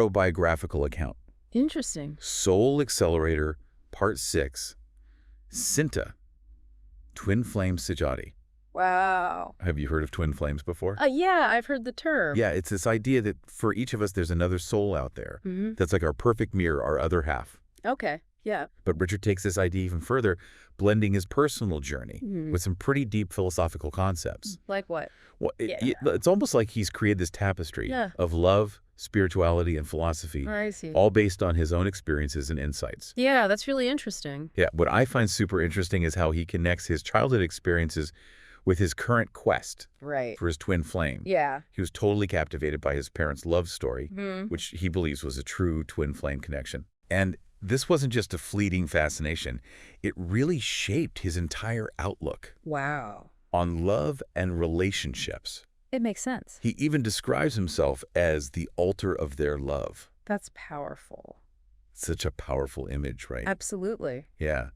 Autobiographical account. Interesting. Soul Accelerator, Part 6. Sinta, Twin Flame Sejati. Wow. Have you heard of twin flames before? Yeah, I've heard the term. Yeah, it's this idea that for each of us, there's another soul out there. Mm-hmm. That's like our perfect mirror, our other half. Okay, yeah. But Richard takes this idea even further, blending his personal journey with some pretty deep philosophical concepts. Like what? Well, it's almost like he's created this tapestry of love, spirituality, and philosophy, I see. all based on his own experiences and insights. Yeah, that's really interesting. Yeah, what I find super interesting is how he connects his childhood experiences with his current quest for his twin flame. Yeah. He was totally captivated by his parents' love story, which he believes was a true twin flame connection. And this wasn't just a fleeting fascination. It really shaped his entire outlook Wow. on love and relationships. It makes sense. He even describes himself as the altar of their love. That's powerful. Such a powerful image, right? Absolutely. Yeah.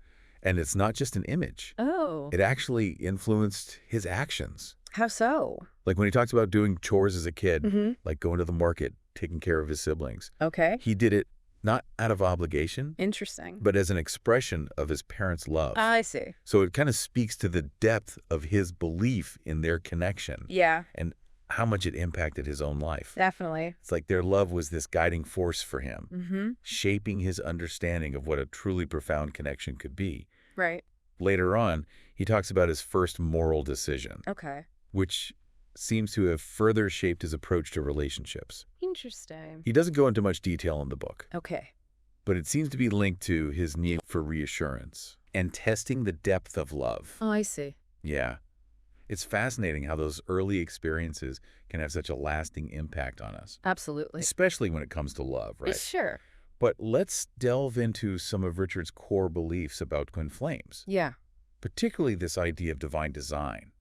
And it's not just an image. Oh. It actually influenced his actions. How so? Like when he talks about doing chores as a kid, like going to the market, taking care of his siblings. Okay. He did it not out of obligation, Interesting. but as an expression of his parents' love. I see. So it kind of speaks to the depth of his belief in their connection Yeah, and how much it impacted his own life. definitely. It's like their love was this guiding force for him, Mm-hmm. shaping his understanding of what a truly profound connection could be. Right. Later on, he talks about his first moral decision, Okay. which seems to have further shaped his approach to relationships. Interesting. He doesn't go into much detail in the book, Okay. but it seems to be linked to his need for reassurance and testing the depth of love. Oh, I see. Yeah. It's fascinating how those early experiences can have such a lasting impact on us, Absolutely. especially when it comes to love, right? Sure. But let's delve into some of Richard's core beliefs about twin flames, Yeah. particularly this idea of divine design,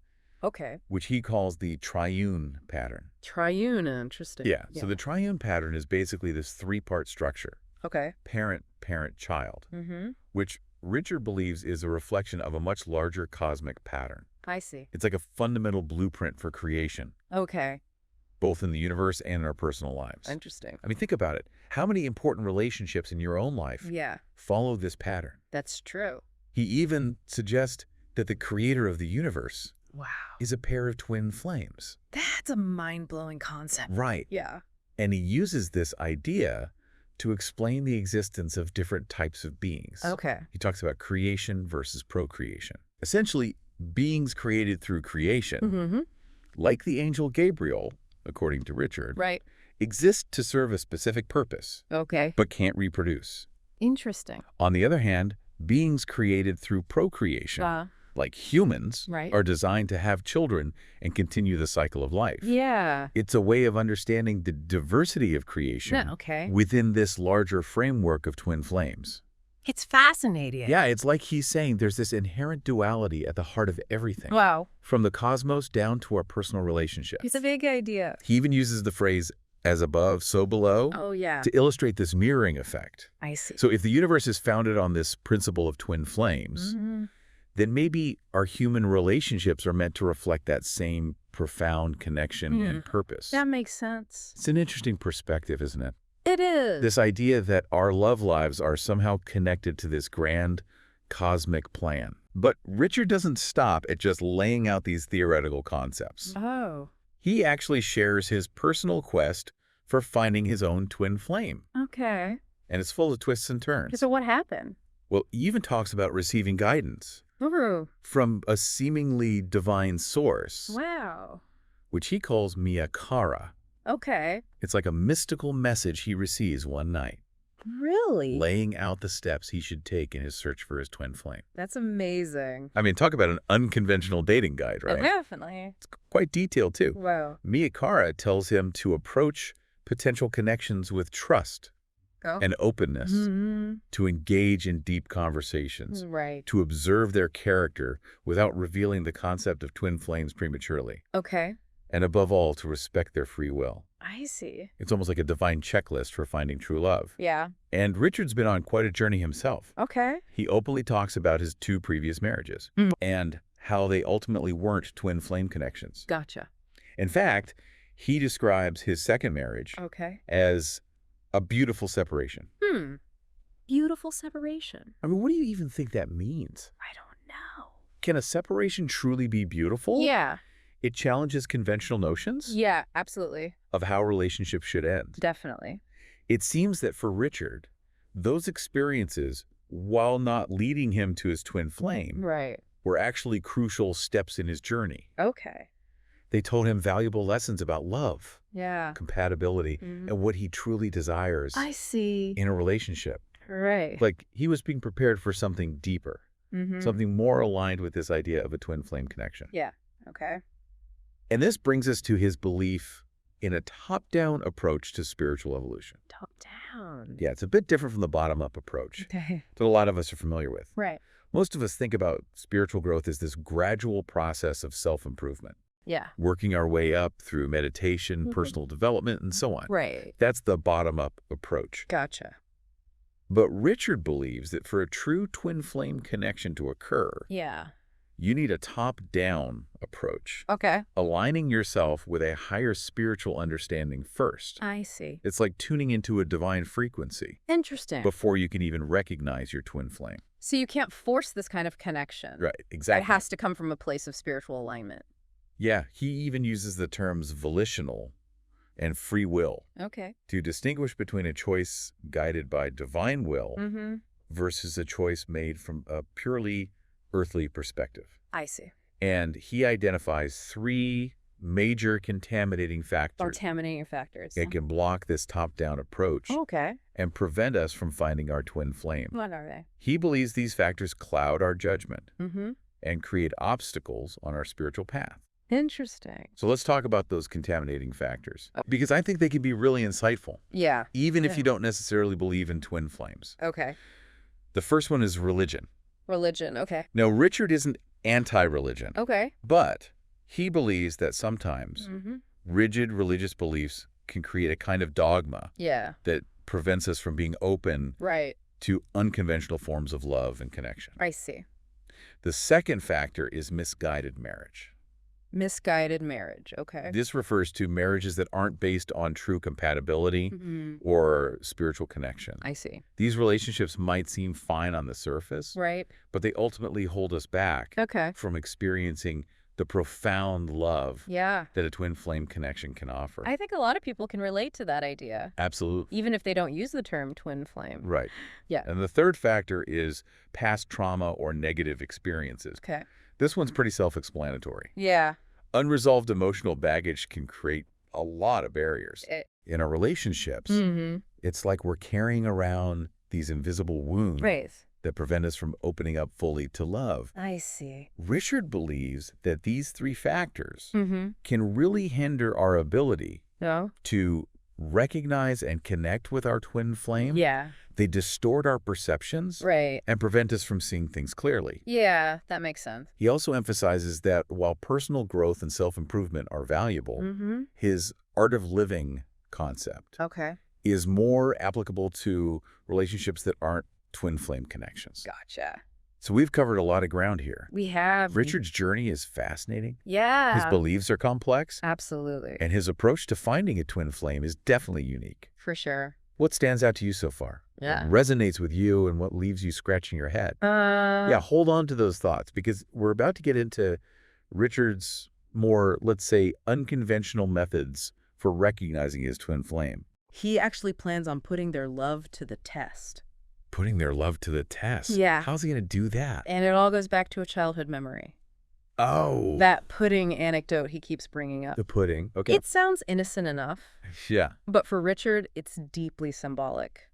Okay. which he calls the triune pattern. Triune. Interesting. Yeah, so the triune pattern is basically this three-part structure, Okay. parent, parent, child, Mm-hmm. which Richard believes is a reflection of a much larger cosmic pattern. I see. It's like a fundamental blueprint for creation, Okay. both in the universe and in our personal lives. Interesting. I mean, think about it. How many important relationships in your own life Yeah, follow this pattern? that's true. He even suggests that the creator of the universe Wow. is a pair of twin flames. That's a mind-blowing concept. Right. Yeah. And he uses this idea to explain the existence of different types of beings. Okay. He talks about creation versus procreation. Essentially, beings created through creation, Mm-hmm. like the angel Gabriel, according to Richard, Right. exist to serve a specific purpose, Okay. but can't reproduce. Interesting. On the other hand, beings created through procreation, like humans, Right. are designed to have children and continue the cycle of life. Yeah. It's a way of understanding the diversity of creation No, okay. within this larger framework of twin flames. It's fascinating. Yeah, it's like he's saying there's this inherent duality at the heart of everything, Wow. from the cosmos down to our personal relationships. It's a big idea. He even uses the phrase, as above, so below, Oh, yeah. to illustrate this mirroring effect. I see. So if the universe is founded on this principle of twin flames, Mhm. then maybe our human relationships are meant to reflect that same profound connection and purpose. That makes sense. It's an interesting perspective, isn't it? It is. This idea that our love lives are somehow connected to this grand cosmic plan. But Richard doesn't stop at just laying out these theoretical concepts. Oh. He actually shares his personal quest for finding his own twin flame. Okay. And it's full of twists and turns. So what happened? Well, he even talks about receiving guidance Ooh. from a seemingly divine source, Wow. which he calls miyakara. Okay. It's like a mystical message he receives one night, Really? laying out the steps he should take in his search for his twin flame. That's amazing. I mean, talk about an unconventional dating guide, right? Definitely. It's quite detailed, too. Wow. Miyakara tells him to approach potential connections with trust Oh. and openness, Mhm. to engage in deep conversations, Right. to observe their character without revealing the concept of twin flames prematurely, Okay. and above all, to respect their free will. I see. It's almost like a divine checklist for finding true love. Yeah. And Richard's been on quite a journey himself. Okay. He openly talks about his 2 previous marriages and how they ultimately weren't twin flame connections. Gotcha. In fact, he describes his second marriage Okay. as A beautiful separation. Beautiful separation. I mean, what do you even think that means? I don't know. Can a separation truly be beautiful? Yeah. It challenges conventional notions Yeah, absolutely. of how relationships should end. Definitely. It seems that for Richard, those experiences, while not leading him to his twin flame, Right. were actually crucial steps in his journey. Okay. They told him valuable lessons about love, Yeah. compatibility, and what he truly desires I see. in a relationship. Right. Like he was being prepared for something deeper, something more aligned with this idea of a twin flame connection. Yeah. Okay. And this brings us to his belief in a top-down approach to spiritual evolution. Top down. Yeah, it's a bit different from the bottom-up approach Okay. that a lot of us are familiar with. Right. Most of us think about spiritual growth as this gradual process of self-improvement, Yeah. working our way up through meditation, personal development, and so on. Right. That's the bottom-up approach. Gotcha. But Richard believes that for a true twin flame connection to occur, Yeah. you need a top-down approach, Okay. aligning yourself with a higher spiritual understanding first. I see. It's like tuning into a divine frequency Interesting. before you can even recognize your twin flame. So you can't force this kind of connection. Right, exactly. It has to come from a place of spiritual alignment. Yeah, he even uses the terms volitional and free will Okay. to distinguish between a choice guided by divine will versus a choice made from a purely earthly perspective. I see. And he identifies 3 major contaminating factors Contaminating factors. that can block this top-down approach Okay. and prevent us from finding our twin flame. What are they? He believes these factors cloud our judgment Mm-hmm. and create obstacles on our spiritual path. Interesting. So let's talk about those contaminating factors, because I think they can be really insightful, Yeah. even if you don't necessarily believe in twin flames. Okay. The first one is religion. Religion. Okay. Now, Richard isn't anti-religion, Okay. but he believes that sometimes Mm-hmm. rigid religious beliefs can create a kind of dogma Yeah. that prevents us from being open Right. to unconventional forms of love and connection. I see. The second factor is misguided marriage. Misguided marriage. Okay. This refers to marriages that aren't based on true compatibility Mm-hmm. or spiritual connection. I see. These relationships might seem fine on the surface, Right. but they ultimately hold us back Okay. from experiencing the profound love Yeah. that a twin flame connection can offer. I think a lot of people can relate to that idea, Absolutely. even if they don't use the term twin flame. Right. Yeah. And the third factor is past trauma or negative experiences. Okay. This one's pretty self-explanatory. Yeah. Unresolved emotional baggage can create a lot of barriers. In our relationships, Mm-hmm. it's like we're carrying around these invisible wounds Right. that prevent us from opening up fully to love. I see. Richard believes that these 3 factors Mm-hmm. can really hinder our ability No? to recognize and connect with our twin flame. Yeah. They distort our perceptions Right. and prevent us from seeing things clearly. Yeah, that makes sense. He also emphasizes that while personal growth and self-improvement are valuable, Mm-hmm. his art of living concept Okay. is more applicable to relationships that aren't twin flame connections. Gotcha. So we've covered a lot of ground here. We have. Richard's journey is fascinating. Yeah. His beliefs are complex, Absolutely. and his approach to finding a twin flame is definitely unique. For sure. What stands out to you so far? Yeah. What resonates with you and what leaves you scratching your head? Yeah. Yeah, hold on to those thoughts, because we're about to get into Richard's more, let's say, unconventional methods for recognizing his twin flame. He actually plans on putting their love to the test. Putting their love to the test. Yeah. How's he going to do that? And it all goes back to a childhood memory. Oh. That pudding anecdote he keeps bringing up. The pudding. Okay. It sounds innocent enough, Yeah. but for Richard, it's deeply symbolic.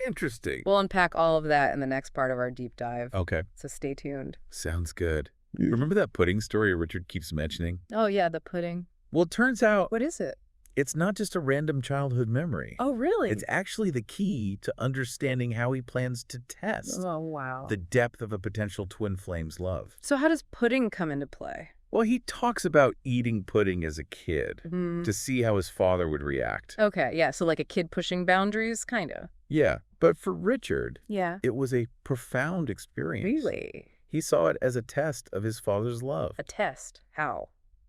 Interesting. We'll unpack all of that in the next part of our deep dive, Okay. so stay tuned. Sounds good. Remember that pudding story Richard keeps mentioning? Oh, yeah, the pudding. Well, it turns out What is it? it's not just a random childhood memory. Oh, really? It's actually the key to understanding how he plans to test Oh, wow. the depth of a potential twin flame's love. So how does pudding come into play? Well, he talks about eating pudding as a kid to see how his father would react. Okay, yeah, so like a kid pushing boundaries, kind of. Yeah, but for Richard, Yeah. it was a profound experience. Really? He saw it as a test of his father's love. A test. How?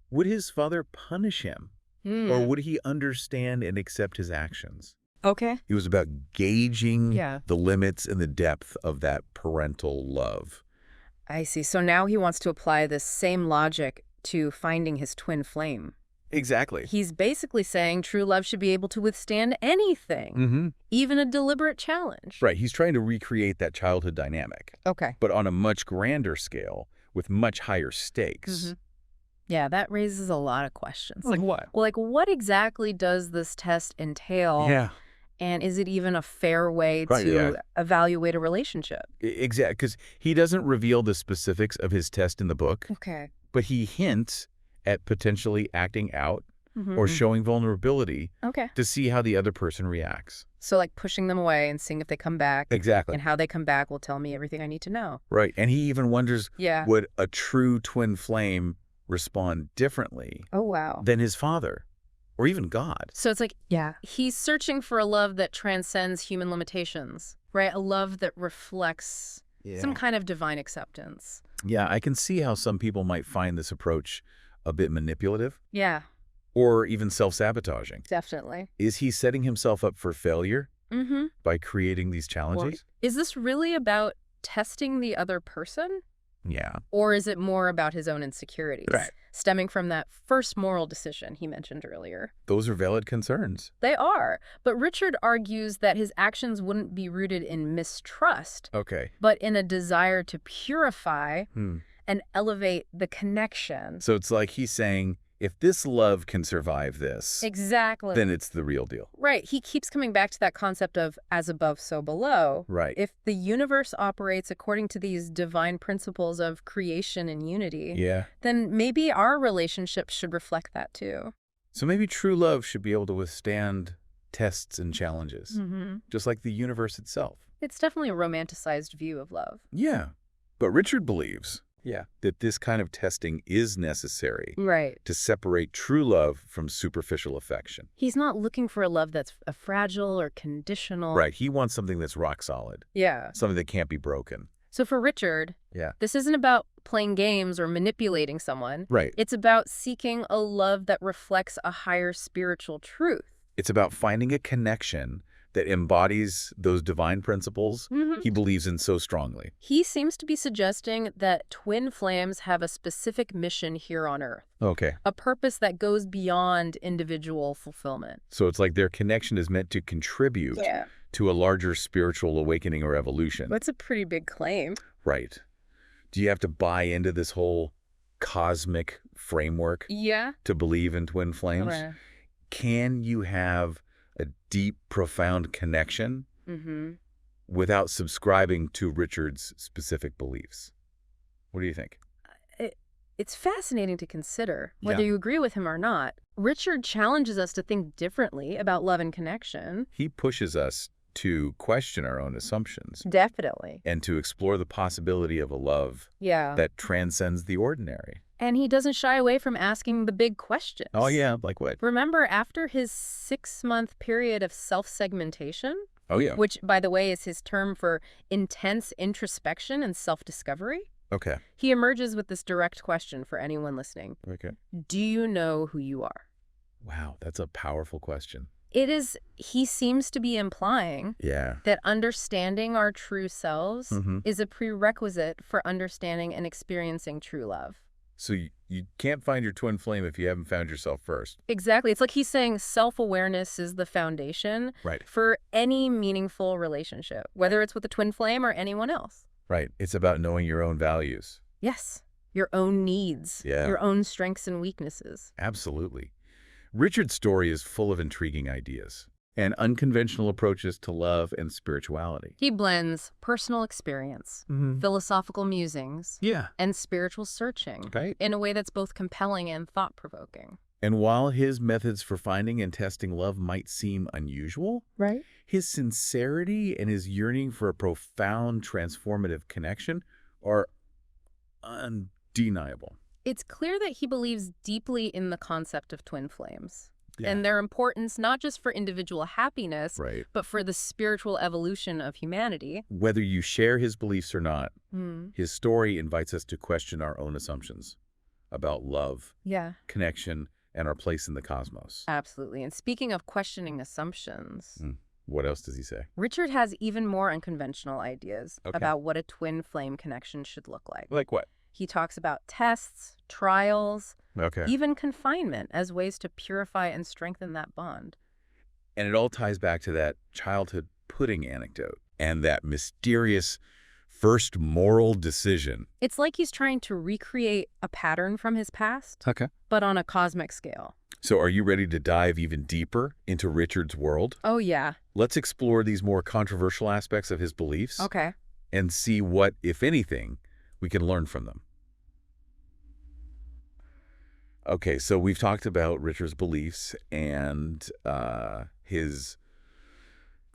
Would his father punish him, or would he understand and accept his actions? Okay. It was about gauging Yeah. the limits and the depth of that parental love. I see. So now he wants to apply this same logic to finding his twin flame. Exactly. He's basically saying true love should be able to withstand anything, even a deliberate challenge. Right. He's trying to recreate that childhood dynamic, Okay. but on a much grander scale with much higher stakes. Yeah, that raises a lot of questions. Like what? Well, what exactly does this test entail? Yeah. And is it even a fair way Right, to yeah. evaluate a relationship? Exactly. Because he doesn't reveal the specifics of his test in the book, Okay. but he hints at potentially acting out or showing vulnerability Okay. to see how the other person reacts. So pushing them away and seeing if they come back. Exactly. And how they come back will tell me everything I need to know. Right. And he even wonders, Yeah. would a true twin flame respond differently Oh, wow. than his father or even God? So it's he's searching for a love that transcends human limitations, right? A love that reflects some kind of divine acceptance. Yeah, I can see how some people might find this approach a bit manipulative Yeah, or even self-sabotaging. definitely. Is he setting himself up for failure Mm-hmm. by creating these challenges? Is this really about testing the other person? Yeah. Or is it more about his own insecurities? Right. Stemming from that first moral decision he mentioned earlier. Those are valid concerns. They are. But Richard argues that his actions wouldn't be rooted in mistrust, Okay. but in a desire to purify and elevate the connection. So it's like he's saying, if this love can survive this, Exactly. then it's the real deal. Right. He keeps coming back to that concept of as above, so below. Right. If the universe operates according to these divine principles of creation and unity, Yeah. then maybe our relationship should reflect that too. So maybe true love should be able to withstand tests and challenges, just like the universe itself. It's definitely a romanticized view of love. Yeah. But Richard believes that this kind of testing is necessary Right. to separate true love from superficial affection. He's not looking for a love that's fragile or conditional. Right. He wants something that's rock solid, Yeah. something that can't be broken. So for Richard, this isn't about playing games or manipulating someone. Right. It's about seeking a love that reflects a higher spiritual truth. It's about finding a connection that embodies those divine principles he believes in so strongly. He seems to be suggesting that twin flames have a specific mission here on Earth, Okay. a purpose that goes beyond individual fulfillment. So it's like their connection is meant to contribute to a larger spiritual awakening or evolution. That's a pretty big claim. Right. Do you have to buy into this whole cosmic framework Yeah. to believe in twin flames? Right. Can you have a deep, profound connection without subscribing to Richard's specific beliefs? What do you think? It's fascinating to consider, whether Yeah. you agree with him or not. Richard challenges us to think differently about love and connection. He pushes us to question our own assumptions Definitely. and to explore the possibility of a love Yeah. that transcends the ordinary. And he doesn't shy away from asking the big questions. Oh, yeah, like what? Remember, after his 6-month period of self-segmentation, Oh, yeah. which, by the way, is his term for intense introspection and self-discovery, Okay. he emerges with this direct question for anyone listening. Okay. Do you know who you are? Wow, that's a powerful question. He seems to be implying Yeah. that understanding our true selves is a prerequisite for understanding and experiencing true love. So you can't find your twin flame if you haven't found yourself first. Exactly. It's like he's saying self-awareness is the foundation for any meaningful relationship, whether it's with a twin flame or anyone else. Right. It's about knowing your own values. Yes. Your own needs. Yeah. Your own strengths and weaknesses. Absolutely. Richard's story is full of intriguing ideas and unconventional approaches to love and spirituality. He blends personal experience, philosophical musings, and spiritual searching in a way that's both compelling and thought-provoking. And while his methods for finding and testing love might seem unusual, his sincerity and his yearning for a profound, transformative connection are undeniable. It's clear that he believes deeply in the concept of twin flames and their importance not just for individual happiness, but for the spiritual evolution of humanity. Whether you share his beliefs or not, his story invites us to question our own assumptions about love, connection, and our place in the cosmos. Absolutely. And speaking of questioning assumptions, What else does he say? Richard has even more unconventional ideas about what a twin flame connection should look like. Like what? He talks about tests, trials, Okay. even confinement as ways to purify and strengthen that bond. And it all ties back to that childhood pudding anecdote and that mysterious first moral decision. It's like he's trying to recreate a pattern from his past, but on a cosmic scale. So are you ready to dive even deeper into Richard's world? Oh, yeah. Let's explore these more controversial aspects of his beliefs. Okay. And see what, if anything, we can learn from them. Okay, so we've talked about Richard's beliefs and his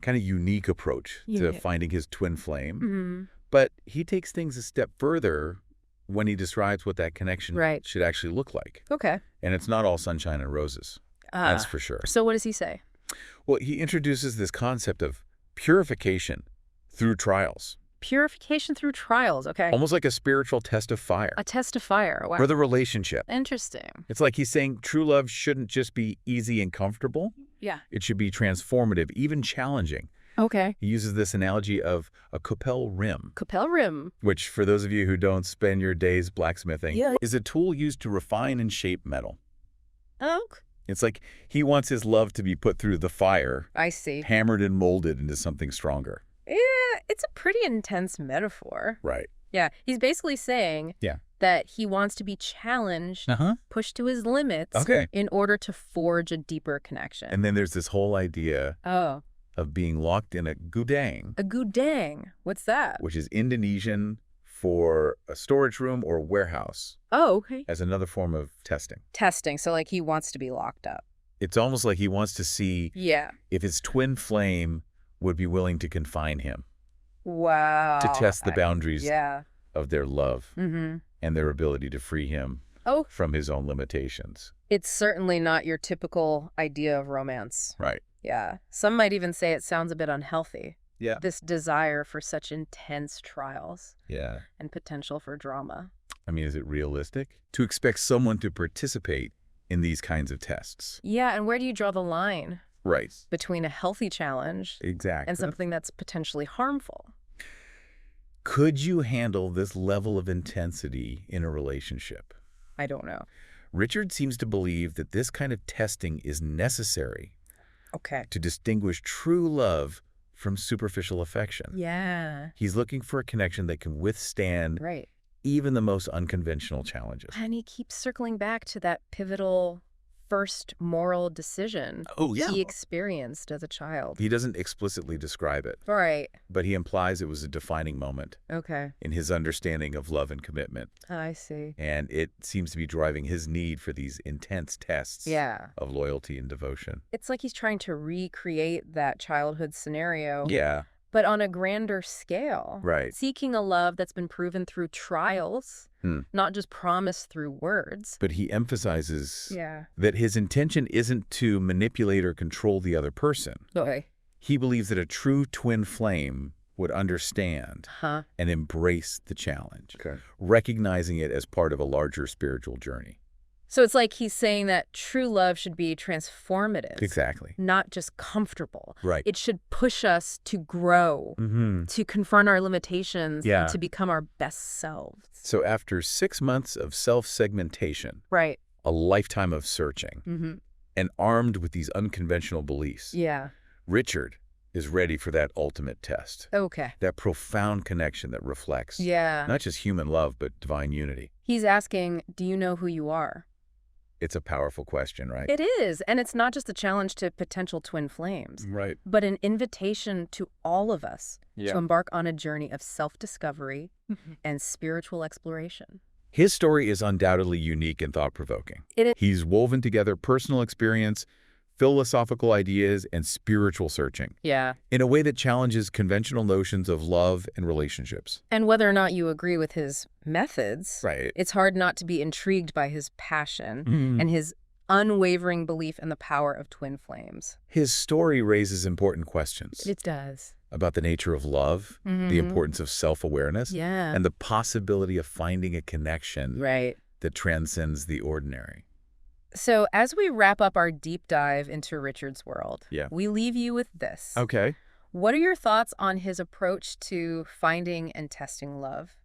kind of unique approach to finding his twin flame. But he takes things a step further when he describes what that connection should actually look like. Okay. And it's not all sunshine and roses. That's for sure. So what does he say? Well, he introduces this concept of purification through trials. Purification through trials, okay. Almost like a spiritual test of fire. A test of fire, wow. For the relationship. Interesting. It's like he's saying true love shouldn't just be easy and comfortable. Yeah. It should be transformative, even challenging. Okay. He uses this analogy of a copel rim. Copel rim. Which, for those of you who don't spend your days blacksmithing, is a tool used to refine and shape metal. Oh. It's like he wants his love to be put through the fire. I see. Hammered and molded into something stronger. Yeah, it's a pretty intense metaphor. Right. Yeah, he's basically saying that he wants to be challenged, pushed to his limits in order to forge a deeper connection. And then there's this whole idea of being locked in a gudang. A gudang? What's that? Which is Indonesian for a storage room or warehouse. Oh, okay. As another form of testing. Testing, so like he wants to be locked up. It's almost like he wants to see if his twin flame would be willing to confine him. Wow. To test the boundaries of their love and their ability to free him from his own limitations. It's certainly not your typical idea of romance. Right. Yeah. Some might even say it sounds a bit unhealthy. Yeah. This desire for such intense trials. Yeah. And potential for drama. I mean, is it realistic to expect someone to participate in these kinds of tests? Yeah, and where do you draw the line? Right. Between a healthy challenge and something that's potentially harmful. Could you handle this level of intensity in a relationship? I don't know. Richard seems to believe that this kind of testing is necessary to distinguish true love from superficial affection. Yeah. He's looking for a connection that can withstand even the most unconventional challenges. And he keeps circling back to that pivotal first moral decision he experienced as a child. He doesn't explicitly describe it. Right. But he implies it was a defining moment in his understanding of love and commitment. I see. And it seems to be driving his need for these intense tests of loyalty and devotion. It's like he's trying to recreate that childhood scenario. Yeah. But on a grander scale. Right. Seeking a love that's been proven through trials, not just promised through words. But he emphasizes that his intention isn't to manipulate or control the other person. He believes that a true twin flame would understand and embrace the challenge, recognizing it as part of a larger spiritual journey. So it's like he's saying that true love should be transformative. Exactly. Not just comfortable. Right. It should push us to grow, to confront our limitations, and to become our best selves. So after 6 months of self-segmentation, a lifetime of searching, and armed with these unconventional beliefs, Richard is ready for that ultimate test. That profound connection that reflects not just human love, but divine unity. He's asking, do you know who you are? It's a powerful question, right? It is. And it's not just a challenge to potential twin flames. Right. But an invitation to all of us to embark on a journey of self-discovery and spiritual exploration. His story is undoubtedly unique and thought-provoking. He's woven together personal experience, philosophical ideas, and spiritual searching. In a way that challenges conventional notions of love and relationships. And whether or not you agree with his methods, it's hard not to be intrigued by his passion and his unwavering belief in the power of twin flames. His story raises important questions. It does. About the nature of love, the importance of self-awareness, and the possibility of finding a connection that transcends the ordinary. So as we wrap up our deep dive into Richard's world, Yeah. we leave you with this. Okay. What are your thoughts on his approach to finding and testing love?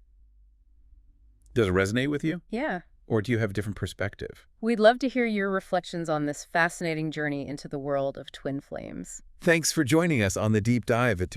Does it resonate with you? Yeah. Or do you have a different perspective? We'd love to hear your reflections on this fascinating journey into the world of twin flames. Thanks for joining us on the deep dive at